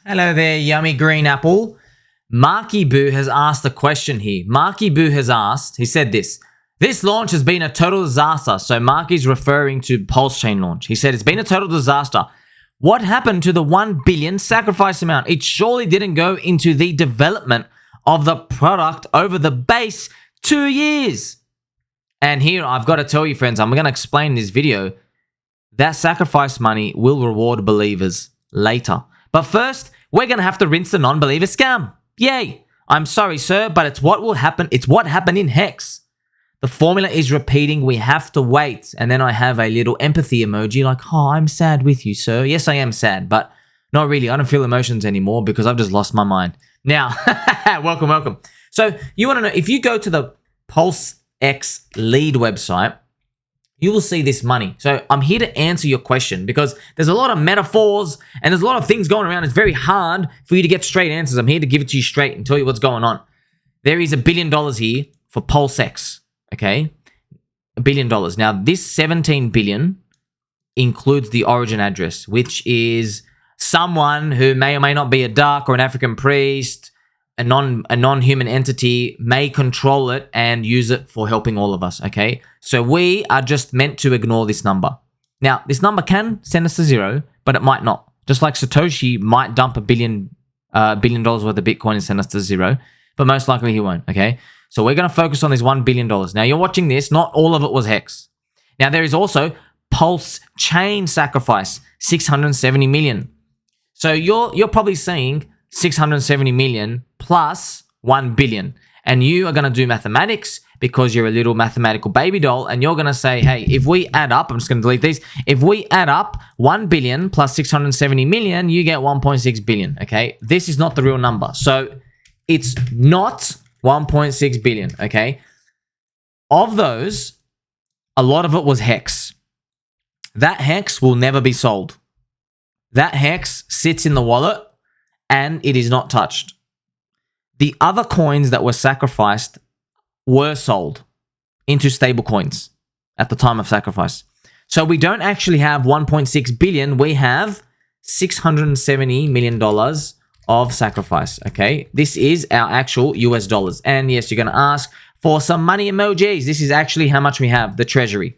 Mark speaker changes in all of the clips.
Speaker 1: Hello there, yummy green apple. Marky Boo has asked a question here. Marky Boo has asked, he said this launch has been a total disaster. So Marky's referring to PulseChain launch. He said it's been a total disaster. What happened to the 1 billion sacrifice amount? It surely didn't go into the development of the product over the base 2 years. And here I've got to tell you, friends, I'm going to explain in this video that sacrifice money will reward believers later. But first, we're going to have to rinse the non-believer scam. Yay! I'm sorry, sir, but it's what will happen. It's what happened in HEX. The formula is repeating. We have to wait. And then I have a little empathy emoji like, oh, I'm sad with you, sir. Yes, I am sad, but not really. I don't feel emotions anymore because I've just lost my mind. Now, welcome. So you want to know, if you go to the PulseX lead website, you will see this money. So I'm here to answer your question because there's a lot of metaphors and there's a lot of things going around. It's very hard for you to get straight answers. I'm here to give it to you straight and tell you what's going on. There is $1 billion here for PulseX, okay? $1 billion. Now, this 17 billion includes the origin address, which is someone who may or may not be a duck or an African priest, a non-human entity may control it and use it for helping all of us, okay? So we are just meant to ignore this number. Now, this number can send us to zero, but it might not. Just like Satoshi might dump $1 billion worth of Bitcoin and send us to zero, but most likely he won't, okay? So we're going to focus on this $1 billion. Now, you're watching this. Not all of it was HEX. Now, there is also PulseChain sacrifice, 670 million. So you're probably seeing 670 million plus 1 billion. And you are going to do mathematics because you're a little mathematical baby doll. And you're going to say, hey, if we add up, I'm just going to delete these. If we add up 1 billion plus 670 million, you get 1.6 billion. Okay. This is not the real number. So it's not 1.6 billion. Okay. Of those, a lot of it was HEX. That HEX will never be sold. That HEX sits in the wallet and it is not touched. The other coins that were sacrificed were sold into stable coins at the time of sacrifice. So we don't actually have 1.6 billion. We have $670 million of sacrifice, okay? This is our actual US dollars. And yes, you're going to ask for some money emojis. This is actually how much we have, the Treasury.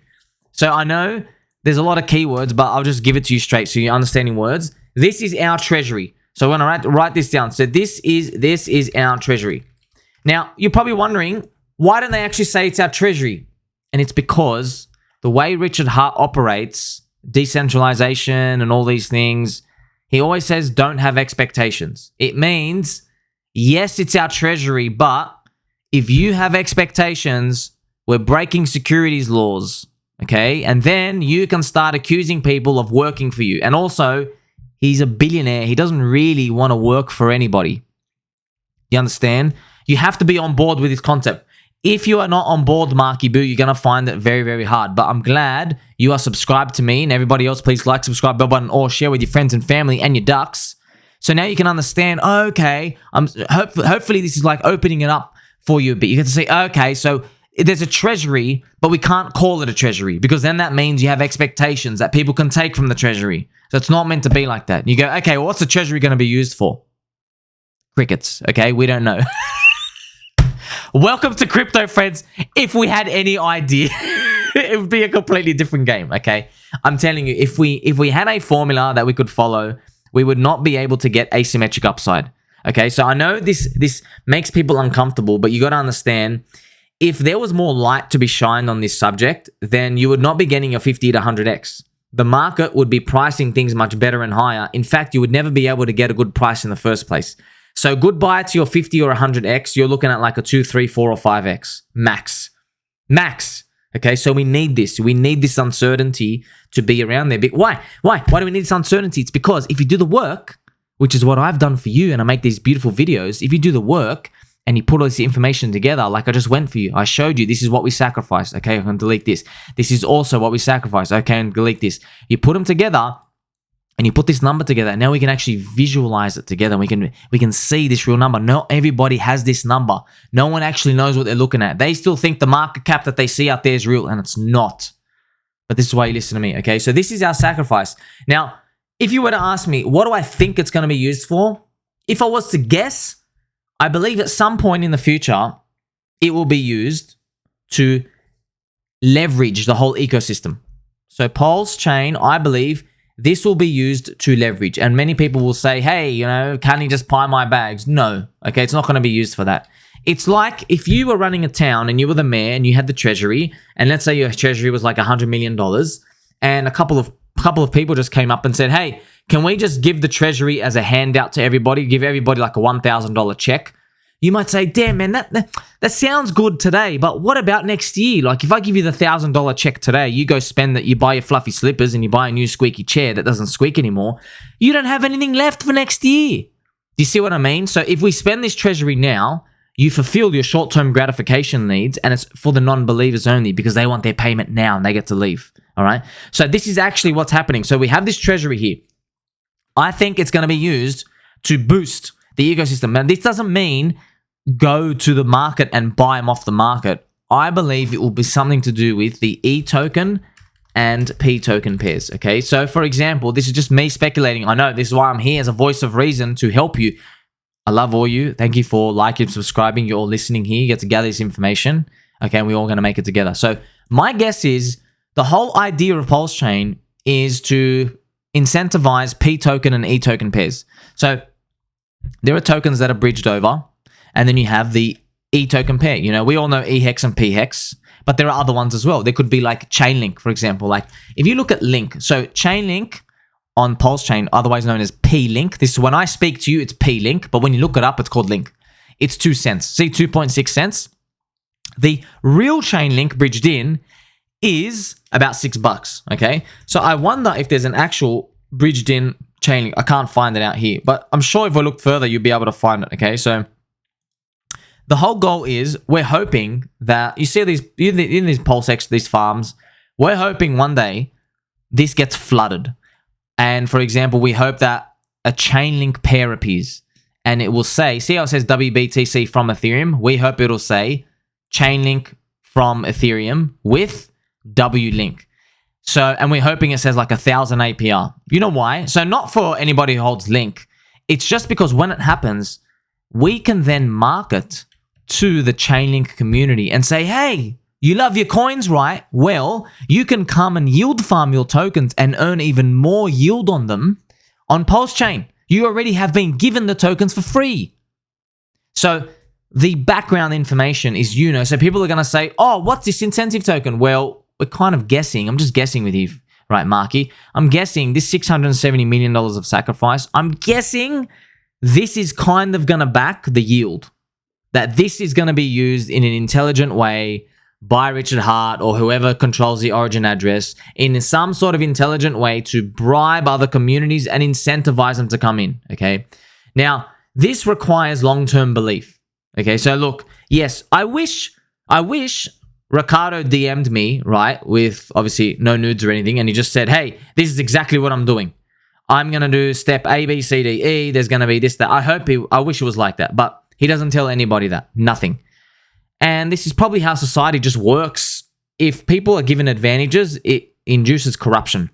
Speaker 1: So I know there's a lot of keywords, but I'll just give it to you straight so you're understanding words. This is our Treasury. So we're going to write this down. So this is our Treasury. Now, you're probably wondering, why don't they actually say it's our Treasury? And it's because the way Richard Hart operates, decentralization and all these things, he always says, don't have expectations. It means, yes, it's our Treasury, but if you have expectations, we're breaking securities laws, okay? And then you can start accusing people of working for you. And also, he's a billionaire. He doesn't really want to work for anybody. You understand? You have to be on board with this concept. If you are not on board, Marky Boo, you're going to find it very, very hard. But I'm glad you are subscribed to me. And everybody else, please like, subscribe, bell button, or share with your friends and family and your ducks. So now you can understand, okay, hopefully this is like opening it up for you a bit. You get to say, okay, so there's a Treasury, but we can't call it a Treasury because then that means you have expectations that people can take from the Treasury. So it's not meant to be like that. You go, okay, well, what's the Treasury going to be used for? Crickets, okay? We don't know. Welcome to crypto, friends. If we had any idea, it would be a completely different game, okay? I'm telling you, if we had a formula that we could follow, we would not be able to get asymmetric upside, okay? So I know this makes people uncomfortable, but you got to understand, if there was more light to be shined on this subject, then you would not be getting your 50 to 100x. The market would be pricing things much better and higher. In fact, you would never be able to get a good price in the first place. So goodbye to your 50 or 100x. You're looking at like a 2, 3, 4, or 5x max. Max. Okay, so we need this. We need this uncertainty to be around there. But why? Why do we need this uncertainty? It's because if you do the work, which is what I've done for you, and I make these beautiful videos, if you do the work, and you put all this information together, like I just went for you. I showed you this is what we sacrificed. Okay, I can delete this. This is also what we sacrificed. Okay, and delete this. You put them together and you put this number together. Now we can actually visualize it together. We can see this real number. Not everybody has this number. No one actually knows what they're looking at. They still think the market cap that they see out there is real, and it's not. But this is why you listen to me, okay? So this is our sacrifice. Now, if you were to ask me, what do I think it's going to be used for? If I was to guess, I believe at some point in the future, it will be used to leverage the whole ecosystem. So PulseChain, I believe this will be used to leverage. And many people will say, hey, can you just buy my bags? No. Okay, it's not going to be used for that. It's like if you were running a town and you were the mayor and you had the Treasury, and let's say your Treasury was like $100 million, and a couple of people just came up and said, hey, can we just give the Treasury as a handout to everybody, give everybody like a $1,000 check? You might say, damn, man, that sounds good today, but what about next year? Like if I give you the $1,000 check today, you go spend that, you buy your fluffy slippers and you buy a new squeaky chair that doesn't squeak anymore, you don't have anything left for next year. Do you see what I mean? So if we spend this Treasury now, you fulfill your short-term gratification needs, and it's for the non-believers only because they want their payment now and they get to leave. All right. So this is actually what's happening. So we have this Treasury here. I think it's going to be used to boost the ecosystem. And this doesn't mean go to the market and buy them off the market. I believe it will be something to do with the eToken and pToken pairs. Okay. So for example, this is just me speculating. I know this is why I'm here as a voice of reason to help you. I love all you. Thank you for liking, subscribing. You're all listening here. You get to gather this information. Okay. And we're all going to make it together. So my guess is the whole idea of PulseChain is to incentivize pToken and eToken pairs. So there are tokens that are bridged over, and then you have the eToken pair. We all know HEX and pHEX, but there are other ones as well. There could be like Chainlink, for example. Like if you look at Link, so Chainlink on PulseChain, otherwise known as P-Link. This is when I speak to you, it's P-Link, but when you look it up, it's called Link. It's 2 cents. See, 2.6 cents. The real Chainlink bridged in is about $6. Okay, so I wonder if there's an actual bridged in Chainlink. I can't find it out here, but I'm sure if we look further, you'll be able to find it. Okay, so the whole goal is we're hoping that you see these in these PulseX, these farms. We're hoping one day this gets flooded, and for example, we hope that a Chainlink pair appears, and it will say, see how it says WBTC from Ethereum. We hope it'll say Chainlink from Ethereum with W-Link. So, and we're hoping it says like 1,000 APR. You know why? So not for anybody who holds Link. It's just because when it happens, we can then market to the Chainlink community and say, hey, you love your coins, right? Well, you can come and yield farm your tokens and earn even more yield on them on PulseChain. You already have been given the tokens for free. So the background information is, so people are going to say, oh, what's this incentive token? Well, we're kind of guessing. I'm just guessing with you, right, Marky? I'm guessing this $670 million of sacrifice, I'm guessing this is kind of going to back the yield. That this is going to be used in an intelligent way by Richard Hart or whoever controls the origin address in some sort of intelligent way to bribe other communities and incentivize them to come in, okay? Now, this requires long-term belief, okay? So look, yes, I wish Ricardo DM'd me, right, with obviously no nudes or anything, and he just said, hey, this is exactly what I'm doing. I'm going to do step A, B, C, D, E. There's going to be this, that. I wish it was like that, but he doesn't tell anybody that. Nothing. And this is probably how society just works. If people are given advantages, it induces corruption.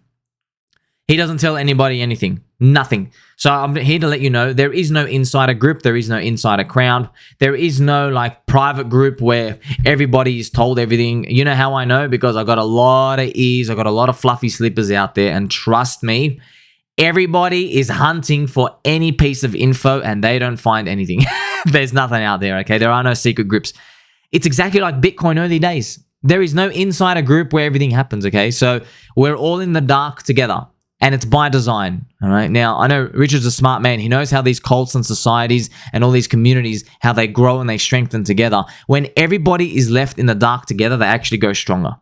Speaker 1: He doesn't tell anybody anything. Nothing. So I'm here to let you know there is no insider group. There is no insider crowd. There is no like private group where everybody is told everything. You know how I know? Because I got a lot of ears. I got a lot of fluffy slippers out there. And trust me, everybody is hunting for any piece of info and they don't find anything. There's nothing out there, okay? There are no secret groups. It's exactly like Bitcoin early days. There is no insider group where everything happens, okay? So we're all in the dark together. And it's by design, all right? Now, I know Richard's a smart man. He knows how these cults and societies and all these communities, how they grow and they strengthen together. When everybody is left in the dark together, they actually go stronger,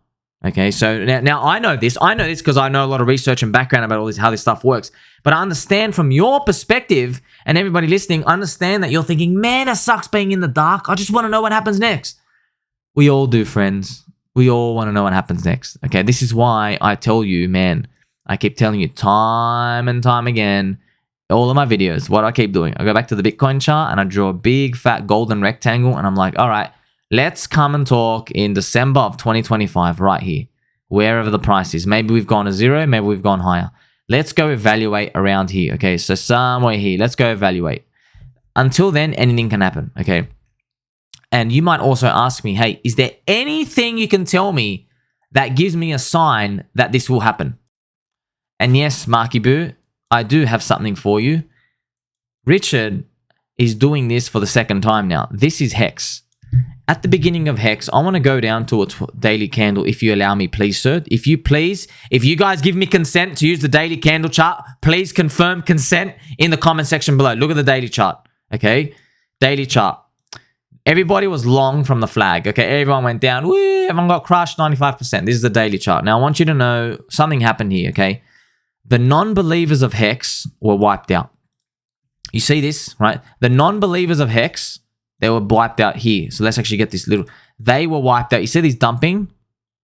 Speaker 1: okay? So now I know this. I know this because I know a lot of research and background about all this, how this stuff works. But I understand from your perspective, and everybody listening, understand that you're thinking, man, it sucks being in the dark. I just want to know what happens next. We all do, friends. We all want to know what happens next, okay? This is why I tell you, man, I keep telling you time and time again, all of my videos, what I keep doing, I go back to the Bitcoin chart and I draw a big fat golden rectangle and I'm like, all right, let's come and talk in December of 2025 right here, wherever the price is. Maybe we've gone to zero, maybe we've gone higher. Let's go evaluate around here. Okay, so somewhere here. Let's go evaluate. Until then, anything can happen. Okay. And you might also ask me, hey, is there anything you can tell me that gives me a sign that this will happen? And yes, Marky Boo, I do have something for you. Richard is doing this for the second time now. This is HEX. At the beginning of HEX, I want to go down to a daily candle if you allow me, please, sir. If you guys give me consent to use the daily candle chart, please confirm consent in the comment section below. Look at the daily chart, okay? Daily chart. Everybody was long from the flag, okay? Everyone went down. Woo, everyone got crushed, 95%. This is the daily chart. Now, I want you to know something happened here, okay? The non-believers of HEX were wiped out. You see this, right? The non-believers of HEX, they were wiped out here. So let's actually get this little... They were wiped out. You see these dumping?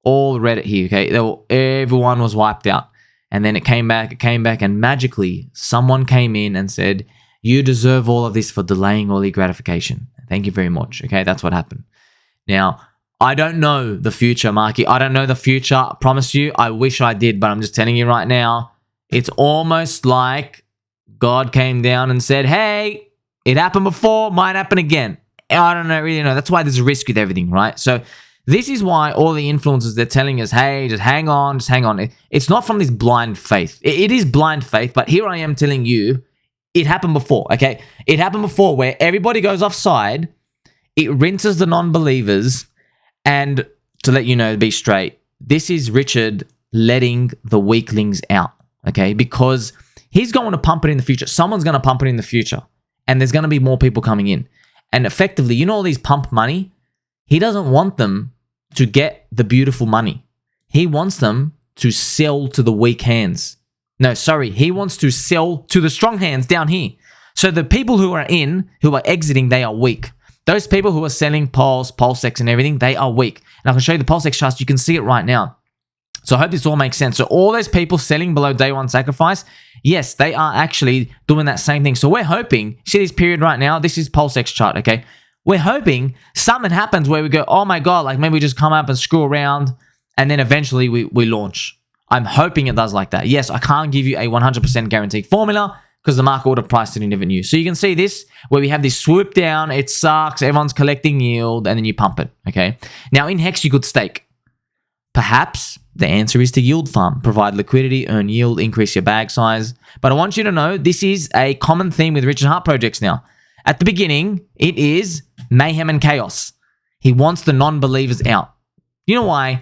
Speaker 1: All Reddit here, okay? Everyone was wiped out. And then it came back, and magically, someone came in and said, you deserve all of this for delaying early gratification. Thank you very much, okay? That's what happened. Now, I don't know the future, Marky. I don't know the future. I promise you, I wish I did, but I'm just telling you right now, it's almost like God came down and said, hey, it happened before, might happen again. I don't know, really know. That's why there's a risk with everything, right? So this is why all the influencers, they're telling us, hey, just hang on, just hang on. It's not from this blind faith. It is blind faith, but here I am telling you, it happened before, okay? It happened before where everybody goes offside, it rinses the non-believers, and to let you know, to be straight, this is Richard letting the weaklings out, okay? Because he's going to pump it in the future. Someone's going to pump it in the future, and there's going to be more people coming in. And effectively, you know all these pump money? He doesn't want them to get the beautiful money. He wants them to sell to the weak hands. No, sorry. He wants to sell to the strong hands down here. So the people who are exiting, they are weak. Those people who are selling PulseX and everything, they are weak. And I can show you the PulseX charts. You can see it right now. So I hope this all makes sense. So all those people selling below day one sacrifice, yes, they are actually doing that same thing. So we're hoping, see this period right now? This is PulseX chart, okay? We're hoping something happens where we go, oh my God, like maybe we just come up and screw around and then eventually we launch. I'm hoping it does like that. Yes, I can't give you a 100% guaranteed formula because the market would have priced it in different news. So you can see this where we have this swoop down. It sucks. Everyone's collecting yield and then you pump it, okay? Now in HEX, you could stake. Perhaps the answer is to yield farm. Provide liquidity, earn yield, increase your bag size. But I want you to know this is a common theme with Richard Heart projects now. At the beginning, it is mayhem and chaos. He wants the non-believers out. You know why?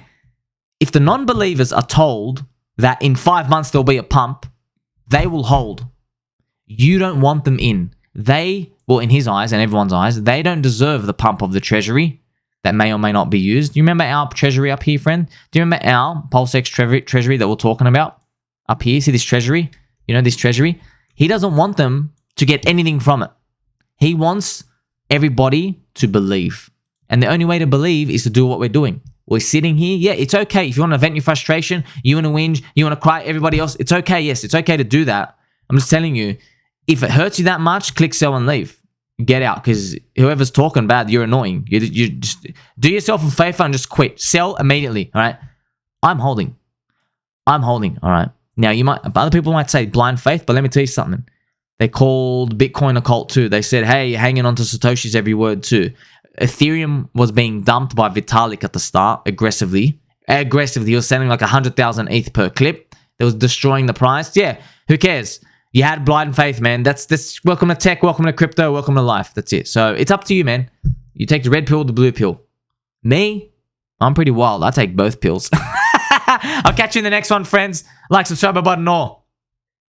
Speaker 1: If the non-believers are told that in 5 months there'll be a pump, they will hold. You don't want them in. They, well, in his eyes and everyone's eyes, they don't deserve the pump of the Treasury that may or may not be used. Do you remember our Treasury up here, friend? Do you remember our PulseX Treasury that we're talking about up here? See this Treasury? You know this Treasury? He doesn't want them to get anything from it. He wants everybody to believe. And the only way to believe is to do what we're doing. We're sitting here. Yeah, it's okay. If you want to vent your frustration, you want to whinge, you want to cry, everybody else, it's okay. Yes, it's okay to do that. I'm just telling you, if it hurts you that much, click sell and leave. Get out, because whoever's talking bad, you're annoying. You just do yourself a favor and just quit. Sell immediately, all right? I'm holding, all right? Now, other people might say blind faith, but let me tell you something. They called Bitcoin a cult too. They said, hey, you're hanging on to Satoshi's every word too. Ethereum was being dumped by Vitalik at the start aggressively. He was selling like 100,000 ETH per clip. That was destroying the price. Yeah, who cares? You had blind faith, man. That's welcome to tech, welcome to crypto, welcome to life. That's it. So it's up to you, man. You take the red pill or the blue pill. Me, I'm pretty wild. I take both pills. I'll catch you in the next one, friends. Like, subscribe, button, all.